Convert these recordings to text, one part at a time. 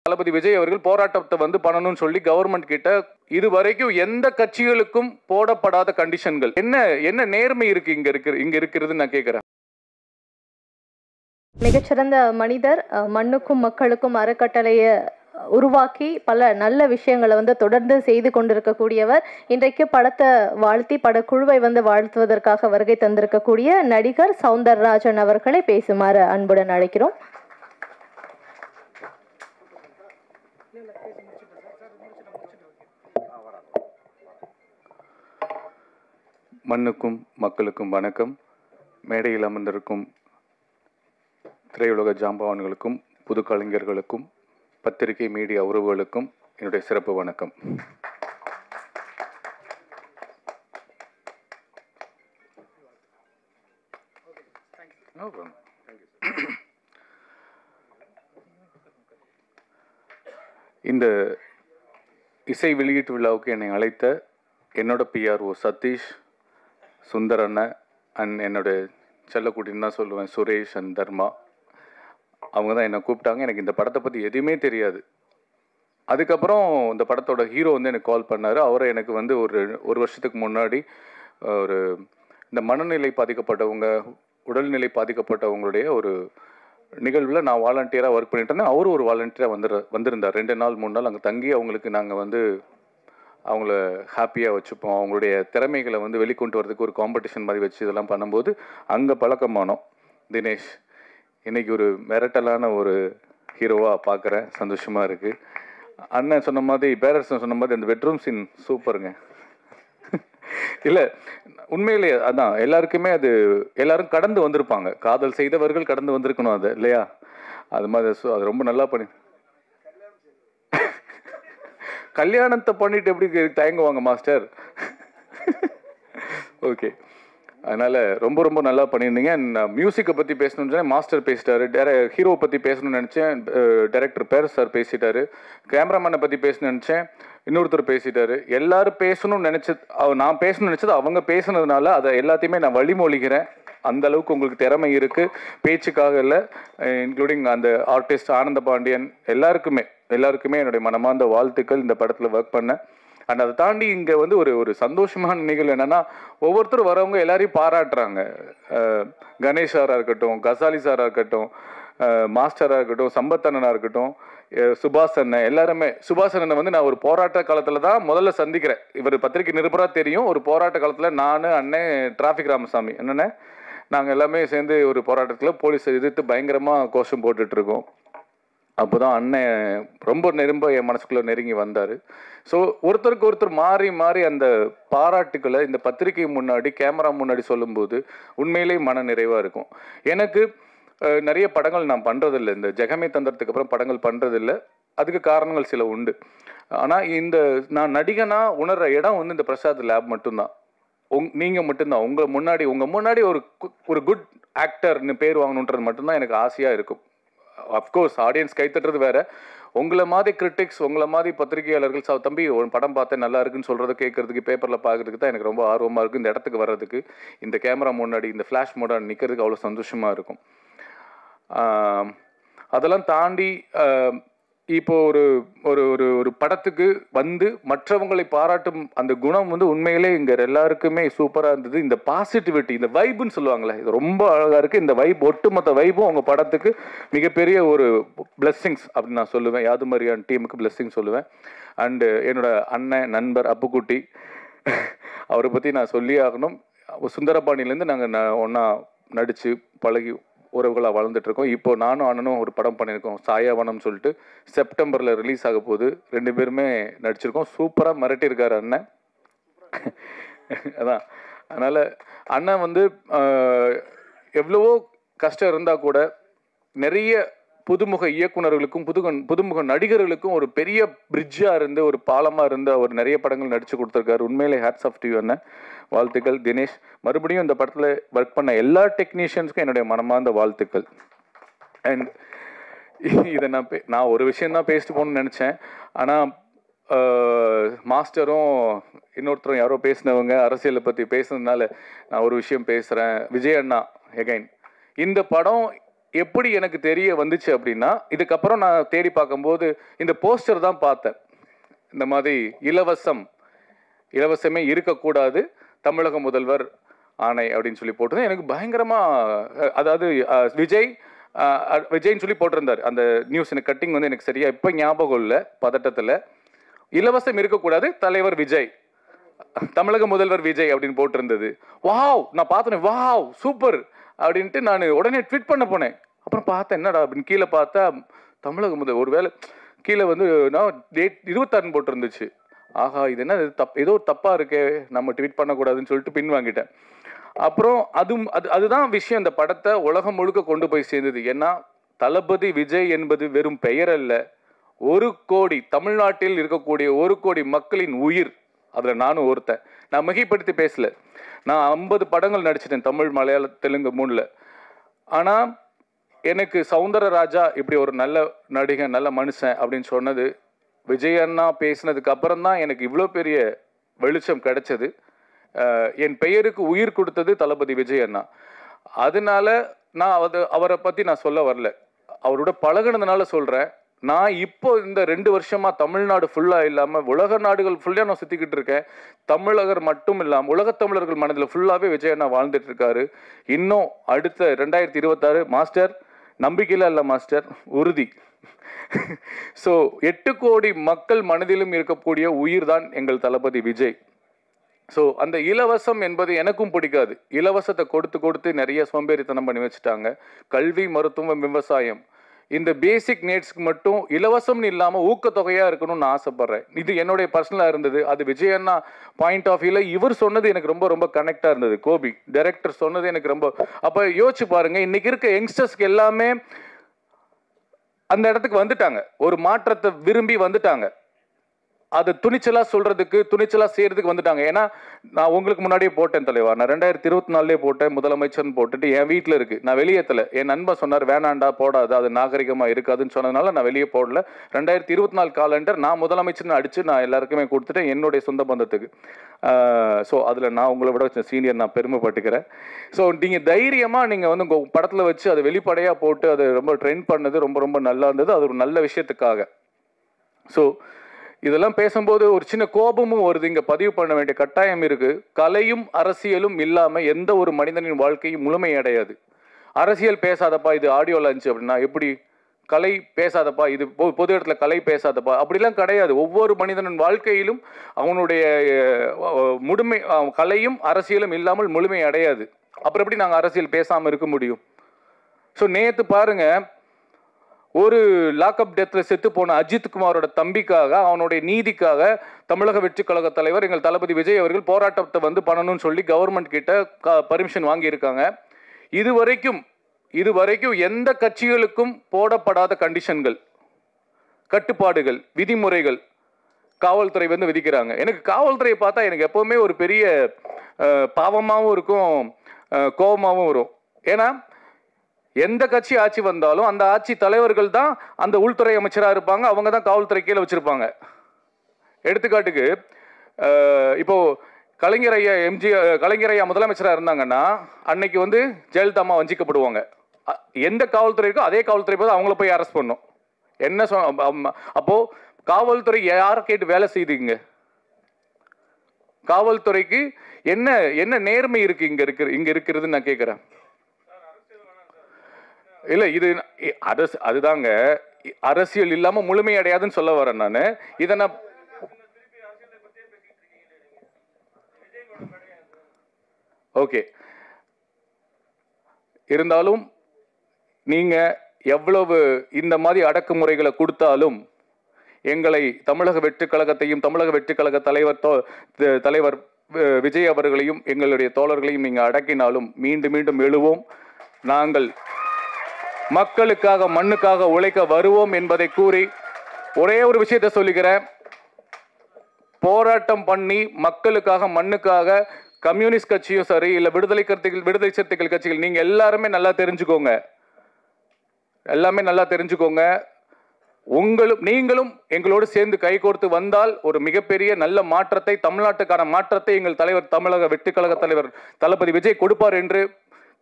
தளபதி விஜய் அவர்கள் போராட்டத்தை வந்து பண்ணணும்னு சொல்லி கவர்மெண்ட் கிட்ட இதுவரைக்கும் எந்த கட்சிகளுக்கும் போடப்படாத கண்டிஷன்கள் என்ன நேர்மை இருக்கு இங்க இருக்கிறது நான் கேட்கிறேன். மிகச்சிறந்த மனிதர், மண்ணுக்கும் மக்களுக்கும் அறக்கட்டளையை உருவாக்கி பல நல்ல விஷயங்களை வந்து தொடர்ந்து செய்து கொண்டிருக்கக்கூடியவர். இன்றைக்கு படத்தை வாழ்த்தி படக்குழுவை வந்து வாழ்த்துவதற்காக வருகை தந்திருக்கக்கூடிய நடிகர் சௌந்தரராஜன் அவர்களை பேசுமாறு அன்புடன் அழைக்கிறோம். மண்ணுக்கும் மக்களுக்கும் வணக்கம். மேடையில் அமர்ந்திருக்கும் திரையுலக ஜாம்பவான்களுக்கும் புது கலைஞர்களுக்கும் பத்திரிகை மீடியா உறவுகளுக்கும் என்னுடைய சிறப்பு வணக்கம். இந்த இசை வெளியீட்டு விழாவுக்கு என்னை அழைத்த என்னோட பிஆர்ஓ சதீஷ், சுந்தர் அண்ணன் அண்ட் என்னோட செல்லக்குட்டின்னு தான் சொல்லுவேன், சுரேஷ் அண்ட் தர்மா, அவங்க தான் என்னை கூப்பிட்டாங்க. எனக்கு இந்த படத்தை பற்றி எதுவுமே தெரியாது. அதுக்கப்புறம் இந்த படத்தோட ஹீரோ வந்து எனக்கு கால் பண்ணார். அவரை எனக்கு வந்து ஒரு வருஷத்துக்கு முன்னாடி ஒரு இந்த மனநிலை பாதிக்கப்பட்டவங்க, உடல்நிலை பாதிக்கப்பட்டவங்களுடைய ஒரு நிகழ்வில் நான் வாலண்டியராக ஒர்க் பண்ணிட்டு இருந்தேன். அவரும் ஒரு வாலண்டியராக வந்திருந்தார். 2 நாள் 3 நாள் அங்கே தங்கி அவங்களுக்கு நாங்கள் வந்து அவங்கள ஹாப்பியாக வச்சுப்போம். அவங்களுடைய திறமைகளை வந்து வெளிக்கொண்டு வரதுக்கு ஒரு காம்படிஷன் மாதிரி வச்சு இதெல்லாம் பண்ணும்போது அங்கே பழக்கமானோம். தினேஷ் இன்றைக்கி ஒரு மிரட்டலான ஒரு ஹீரோவாக பார்க்குறேன், சந்தோஷமாக இருக்குது. அண்ணன் சொன்ன மாதிரி, பேரரசன் சொன்ன மாதிரி அந்த பெட்ரூம் சீன் சூப்பருங்க. இல்லை உண்மையிலேயே அதான் எல்லாருக்குமே அது எல்லாரும் கடந்து வந்திருப்பாங்க. காதல் செய்தவர்கள் கடந்து வந்திருக்கணும் அது இல்லையா? அது மாதிரி அது ரொம்ப நல்லா பண்ணி கல்யாணத்தை பண்ணிட்டு எப்படி தயங்குவாங்க மாஸ்டர்? ஓகே, அதனால் ரொம்ப ரொம்ப நல்லா பண்ணியிருந்தீங்க. மியூசிக்கை பற்றி பேசணுன்னு மாஸ்டர் பேசிட்டாரு. ஹீரோவை பற்றி பேசணும்னு நினச்சேன், டைரக்டர் பேர் சார் பேசிட்டாரு. கேமராமேனை பற்றி பேசணும்னு நினச்சேன், இன்னொருத்தர் பேசிட்டாரு. எல்லாரும் பேசணும்னு நினச்சது, நான் பேசணும்னு நினச்சது அவங்க பேசுனதுனால அதை எல்லாத்தையுமே நான் வழிமொழிகிறேன். அந்த அளவுக்கு உங்களுக்கு திறமை இருக்குது, பேச்சுக்காக இல்லை. இன்க்ளூடிங் அந்த ஆர்டிஸ்ட் ஆனந்த பாண்டியன் எல்லாருக்குமே என்னுடைய மனமார்ந்த வாழ்த்துக்கள். இந்த படத்தில் ஒர்க் பண்ணேன். அண்ட் அதை தாண்டி இங்கே வந்து ஒரு சந்தோஷமான நிகழ்வு என்னென்னா, ஒவ்வொருத்தரும் வரவங்க எல்லாரையும் பாராட்டுறாங்க. கணேஷ் சாராக இருக்கட்டும், கசாலி சாராக இருக்கட்டும், மாஸ்டராக இருக்கட்டும், சம்பத்தண்ணனாக இருக்கட்டும், சுபாஷ் அண்ணன், எல்லாருமே. சுபாஷ் அண்ணனை வந்து நான் ஒரு போராட்ட காலத்தில் தான் முதல்ல சந்திக்கிறேன். இவர் பத்திரிகை நிருபராக தெரியும். ஒரு போராட்ட காலத்தில் நான், அண்ணன் டிராஃபிக் ராமசாமி என்னென்ன நாங்கள் எல்லாமே சேர்ந்து ஒரு போராட்டத்தில் போலீஸ் எதிர்த்து பயங்கரமாக கோஷம் போட்டுட்ருக்கோம். அப்போ தான் அண்ணன் ரொம்ப என் மனசுக்குள்ளே நெருங்கி வந்தார். ஸோ ஒருத்தருக்கு ஒருத்தர் மாறி மாறி அந்த பாராட்டுக்களை இந்த பத்திரிகை முன்னாடி, கேமரா முன்னாடி சொல்லும்போது உண்மையிலேயே மன நிறைவாக இருக்கும். எனக்கு நிறைய படங்கள் நான் பண்ணுறதில்லை. இந்த ஜெகமே தந்திரத்துக்கு அப்புறம் படங்கள் பண்ணுறதில்லை. அதுக்கு காரணங்கள் சில உண்டு. ஆனால் நான் நடிகனாக உணர்கிற இடம் வந்து இந்த பிரசாத் லேப் மட்டும்தான். நீங்கள் மட்டும்தான். உங்கள் முன்னாடி ஒரு குட் ஆக்டர்னு பேர் வாங்கணுன்றது மட்டும்தான் எனக்கு ஆசையாக இருக்கும். அஃப்கோர்ஸ் ஆடியன்ஸ் கைத்தட்டுறது வேறு. உங்களை மாதிரி கிரிட்டிக்ஸ், உங்களை மாதிரி பத்திரிகையாளர்கள் தம்பி ஒரு படம் பார்த்தேன் நல்லா இருக்குன்னு சொல்கிறத கேட்குறதுக்கு, பேப்பரில் பார்க்குறதுக்கு தான் எனக்கு ரொம்ப ஆர்வமாக இருக்குது. இந்த இடத்துக்கு வர்றதுக்கு, இந்த கேமரா முன்னாடி, இந்த ஃப்ளாஷ் மோடாக நிற்கிறதுக்கு அவ்வளோ சந்தோஷமாக இருக்கும். அதெல்லாம் தாண்டி இப்போ ஒரு படத்துக்கு வந்து மற்றவங்களை பாராட்டும் அந்த குணம் வந்து உண்மையிலே இங்கே எல்லாருக்குமே சூப்பராக இருந்தது. இந்த பாசிட்டிவிட்டி, இந்த வைப்புன்னு சொல்லுவாங்களே, இது ரொம்ப அழகாக இருக்குது. இந்த வைப், ஒட்டுமொத்த வைப்பும் உங்கள் படத்துக்கு மிகப்பெரிய ஒரு பிளெஸ்ஸிங்ஸ் அப்படின்னு நான் சொல்லுவேன். யாதுமரியான் டீமுக்கு பிளெஸ்ஸிங் சொல்லுவேன். அண்டு என்னோட அண்ணன் நண்பர் அப்புக்குட்டி, அவரை பற்றி நான் சொல்லி ஆகணும். சுந்தரபாணிலேருந்து நாங்கள் ஒன்றா நடித்து பழகி உறவுகளாக வளர்ந்துட்டுருக்கோம். இப்போ நானும் அண்ணனும் ஒரு படம் பண்ணியிருக்கோம், சாயாவனம் சொல்லிட்டு. செப்டம்பரில் ரிலீஸ் ஆக போகுது. 2 பேருமே நடிச்சிருக்கோம். சூப்பராக மிரட்டியிருக்காரு அண்ணன். அதான், அதனால் அண்ணன் வந்து எவ்வளவோ கஷ்டம் இருந்தால் கூட நிறைய புதுமுக இயக்குநர்களுக்கும் புதுமுக நடிகர்களுக்கும் ஒரு பெரிய பிரிட்ஜாக இருந்து, ஒரு பாலமாக இருந்து அவர் நிறைய படங்கள் நடித்து கொடுத்துருக்காரு. உண்மையிலே ஹேட்ஸ் ஆஃப் டு யூ அண்ணன். வாழ்த்துக்கள். தினேஷ், மறுபடியும் இந்த படத்தில் ஒர்க் பண்ண எல்லா டெக்னீஷியன்ஸ்க்கும் என்னுடைய மனமார்ந்த வாழ்த்துக்கள். அண்ட் இதை நான் ஒரு விஷயந்தான் பேசிட்டு போகணுன்னு நினச்சேன். ஆனால் மாஸ்டரும் இன்னொருத்தரும் யாரோ பேசினவங்க அரசியலை பற்றி பேசுனதுனால நான் ஒரு விஷயம் பேசுகிறேன். விஜய் அண்ணா எகைன், இந்த படம் எப்படி எனக்கு தெரிய வந்துச்சு அப்படின்னா, இதுக்கப்புறம் நான் தேடி பார்க்கும்போது இந்த போஸ்டர் தான் பார்த்தேன். இந்த மாதிரி இலவசமே இருக்கக்கூடாது, தமிழக முதல்வர் ஆணை அப்படின்னு சொல்லி போட்டு எனக்கு பயங்கரமா, அதாவது விஜய்ன்னு சொல்லி போட்டிருந்தார் அந்த நியூஸ். எனக்கு கட்டிங் வந்து எனக்கு சரியா இப்போ ஞாபகம் இல்லை, பதட்டத்தில். இலவசம் இருக்கக்கூடாது, தலைவர் விஜய், தமிழக முதல்வர் விஜய் அப்படின்னு போட்டிருந்தது. வாவ், நான் பார்த்தேன், வாவ் சூப்பர் அப்படின்ட்டு நான் உடனே ட்வீட் பண்ண போனேன். அப்புறம் பார்த்தேன் என்னடா அப்படின்னு கீழே பார்த்தா தமிழக முதல் ஒருவேளை கீழே வந்து நான் டேட் 26 போட்டிருந்துச்சு. ஆஹா, இது என்ன ஏதோ தப்பாக இருக்கே, நம்ம ட்வீட் பண்ணக்கூடாதுன்னு சொல்லிட்டு பின் வாங்கிட்டேன். அப்புறம் அதுதான் விஷயம் இந்த படத்தை உலகம் முழுக்க கொண்டு போய் சேர்ந்தது. ஏன்னா தளபதி விஜய் என்பது வெறும் பெயர் அல்ல, 1 கோடி தமிழ்நாட்டில் இருக்கக்கூடிய 1 கோடி மக்களின் உயிர். அதில் நானும் ஒருத்தன். நான் மிகைப்படுத்தி பேசல. நான் 50 படங்கள் நடிச்சிட்டேன், தமிழ் மலையாள தெலுங்கு 3ல். ஆனால் எனக்கு சௌந்தரராஜா இப்படி ஒரு நல்ல நடிகன், நல்ல மனுஷன் அப்படின்னு சொன்னது விஜய் அண்ணா பேசினதுக்கு அப்புறம் தான் எனக்கு இவ்வளோ பெரிய வெளிச்சம் கிடைச்சது. என் பெயருக்கு உயிர் கொடுத்தது தளபதி விஜய் அண்ணா. அதனால நான் அவரை பற்றி நான் சொல்ல வரல, அவரோட பழகினதுனால சொல்கிறேன். நான் இப்போ இந்த 2 வருஷமாக தமிழ்நாடு ஃபுல்லாக இல்லாமல் உலக நாடுகள் ஃபுல்லாக நான் சுற்றிக்கிட்டு இருக்கேன். தமிழகர் மட்டும் இல்லாமல் உலகத் தமிழர்கள் மனதில் ஃபுல்லாகவே விஜய் அண்ணா வாழ்ந்துட்டு இருக்காரு. இன்னும் அடுத்த 2026 மாஸ்டர், நம்பிக்கையில் இல்லை மாஸ்டர், உறுதி. ஸோ 8 கோடி மக்கள் மனதிலும் இருக்கக்கூடிய உயிர் தான் எங்கள் தளபதி விஜய். ஸோ அந்த இலவசம் என்பது எனக்கும் பிடிக்காது. இலவசத்தை கொடுத்து நிறைய சோம்பேறித்தனம் பண்ணி வச்சுட்டாங்க. கல்வி, மருத்துவம், விவசாயம், இந்த பேசிக் நீட்ஸ்க்கு மட்டும் இலவசம்னு இல்லாமல் ஊக்கத்தொகையாக இருக்கணும்னு நான் ஆசைப்பட்றேன். இது என்னுடைய பர்சனலாக இருந்தது. அது விஜய் அண்ணா பாயிண்ட் ஆஃப் வியூவில் இவர் சொன்னது எனக்கு ரொம்ப ரொம்ப கனெக்டாக இருந்தது. கோபி டைரக்டர் சொன்னது எனக்கு ரொம்ப, அப்போ யோசிச்சு பாருங்கள், இன்றைக்கி இருக்க யங்ஸ்டர்ஸ்க்கு எல்லாமே அந்த இடத்துக்கு வந்துட்டாங்க, ஒரு மாற்றத்தை விரும்பி வந்துட்டாங்க. அது துணிச்சலாக சொல்கிறதுக்கு, துணிச்சலாக செய்கிறதுக்கு வந்துட்டாங்க. ஏன்னா நான் உங்களுக்கு முன்னாடியே போட்டேன் தலைவா, நான் 2024 போட்டேன், முதலமைச்சர்னு போட்டுட்டு என் வீட்டில் இருக்குது, நான் வெளியேற்றலை. என் நண்பன் சொன்னார் வேணாண்டா போடாது, அது நாகரிகமாக இருக்காதுன்னு சொன்னதுனால நான் வெளியே போடல. 2024 காலண்டர் நான் முதலமைச்சர்னு அடித்து நான் எல்லாருக்குமே கொடுத்துட்டேன், என்னுடைய சொந்த பந்தத்துக்கு. ஸோ அதில் நான் உங்களை விட சீனியர், நான் பெருமைப்பட்டுக்கிறேன். ஸோ நீங்கள் தைரியமாக நீங்கள் வந்து உங்கள் படத்தில் வச்சு அதை வெளிப்படையாக போட்டு அதை ரொம்ப ட்ரெண்ட் பண்ணது ரொம்ப ரொம்ப நல்லா இருந்தது. அது ஒரு நல்ல விஷயத்துக்காக. ஸோ இதெல்லாம் பேசும்போது ஒரு சின்ன கோபமும் வருது, இங்கே பதிவு பண்ண வேண்டிய கட்டாயம் இருக்குது. கலையும் அரசியலும் இல்லாமல் எந்த ஒரு மனிதனின் வாழ்க்கையும் முழுமையடையாது. அரசியல் பேசாதப்பா, இது ஆடியோ லான்ச் அப்படின்னா எப்படி? கலை பேசாதப்பா, இது பொது இடத்துல கலை பேசாதப்பா, அப்படிலாம் கிடையாது. ஒவ்வொரு மனிதனின் வாழ்க்கையிலும் அவனுடைய கலையும் அரசியலும் இல்லாமல் முழுமை அடையாது. அப்புறம் எப்படி நாங்கள் அரசியல் பேசாமல் இருக்க முடியும்? ஸோ நேற்று பாருங்க, ஒரு லாக்அப் டெத்தில் செத்து போன அஜித் குமாரோட தம்பிக்காக, அவனுடைய நீதிக்காக தமிழக வெற்றி கழக தலைவர் எங்கள் தளபதி விஜய் அவர்கள் போராட்டத்தை வந்து பண்ணணும்னு சொல்லி கவர்மெண்ட் கிட்ட பர்மிஷன் வாங்கியிருக்காங்க. இதுவரைக்கும் எந்த கட்சிகளுக்கும் போடப்படாத கண்டிஷன்கள், கட்டுப்பாடுகள், விதிமுறைகள் காவல்துறை வந்து விதிக்கிறாங்க. எனக்கு காவல்துறையை பார்த்தா எனக்கு எப்பவுமே ஒரு பெரிய பாவமாகவும் இருக்கும், கோபமாகவும் வரும். ஏன்னா எந்த கட்சி ஆட்சி வந்தாலும் அந்த ஆட்சி தலைவர்கள் தான் அந்த உள்துறை அமைச்சராக இருப்பாங்க, அவங்க தான் காவல்துறை கீழே வச்சிருப்பாங்க. எடுத்துக்காட்டுக்கு இப்போ கலைஞர் ஐயா முதலமைச்சராக இருந்தாங்கன்னா அன்னைக்கு வந்து ஜெயலலிதா அம்மா வஞ்சிக்கப்படுவாங்க. எந்த காவல்துறை இருக்கோ அதே காவல்துறை போது அவங்கள போய் அரெஸ்ட் பண்ணும். என்ன அப்போ காவல்துறை யாரை கேட்டு வேலை செய்துங்க? காவல்துறைக்கு என்ன நேர்மை இருக்கு இங்க இருக்கிறது நான் கேட்கிறேன். இல்லை, இது அதுதாங்க, அரசியல் இல்லாமல் முழுமையடையாதுன்னு சொல்ல வரேன் நான். இதை நான் ஓகே, இருந்தாலும் நீங்கள் எவ்வளவு இந்த மாதிரி அடக்குமுறைகளை கொடுத்தாலும் எங்களை தமிழக வெற்றி கழகத்தையும் தமிழக வெற்றி கழக தலைவர் விஜய் அவர்களையும் எங்களுடைய தோழர்களையும் நீங்கள் அடக்கினாலும் மீண்டும் மீண்டும் எழுவோம். நாங்கள் மக்களுக்காக மண்ணுக்காக உழைக்க வருவோம் என்பதை கூறி ஒரே ஒரு விஷயத்தை சொல்லிக்கிறேன். போராட்டம் பண்ணி மக்களுக்காக மண்ணுக்காக கம்யூனிஸ்ட் கட்சியும் சரி, இல்லை விடுதலை சிறுத்தைகள் கட்சிகள், நீங்கள் எல்லாருமே நல்லா தெரிஞ்சுக்கோங்க, நீங்களும் எங்களோடு சேர்ந்து கைகோர்த்து வந்தால் ஒரு மிகப்பெரிய நல்ல மாற்றத்தை, தமிழ்நாட்டுக்கான மாற்றத்தை எங்கள் தலைவர் தமிழக வெற்றி கழக தலைவர் தளபதி விஜய் கொடுப்பார் என்று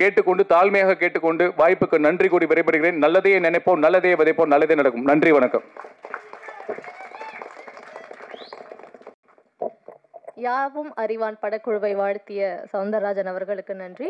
கேட்டுக்கொண்டு தாழ்மையாக கேட்டுக்கொண்டு வாய்ப்புக்கு நன்றி கூறி விடைபெறுகிறேன். நல்லதையே நினைப்போம், நல்லதையே விதைப்போம், நல்லதே நடக்கும். நன்றி, வணக்கம். யாவும் அறிவான் படக்குழுவை வாழ்த்திய சவுந்தரராஜன் அவர்களுக்கு நன்றி.